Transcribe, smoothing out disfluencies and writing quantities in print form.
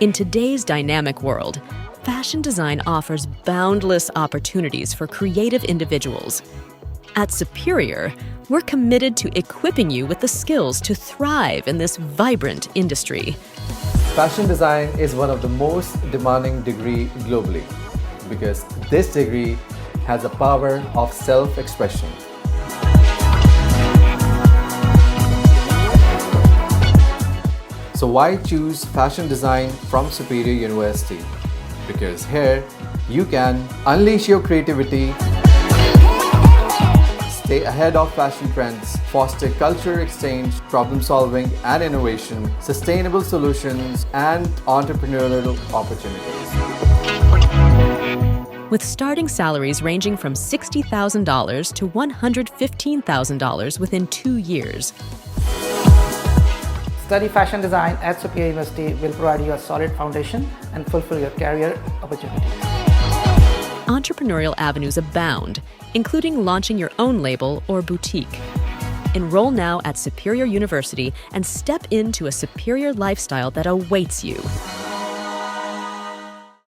In today's dynamic world, fashion design offers boundless opportunities for creative individuals. At Superior, we're committed to equipping you with the skills to thrive in this vibrant industry. Fashion design is one of the most demanding degrees globally because this degree has the power of self-expression. So why choose fashion design from Superior University? Because here you can unleash your creativity, stay ahead of fashion trends, foster culture exchange, problem solving and innovation, sustainable solutions, and entrepreneurial opportunities. With starting salaries ranging from $60,000 to $115,000 within 2 years. Study fashion design at Superior University will provide you a solid foundation and fulfill your career opportunities. Entrepreneurial avenues abound, including launching your own label or boutique. Enroll now at Superior University and step into a superior lifestyle that awaits you.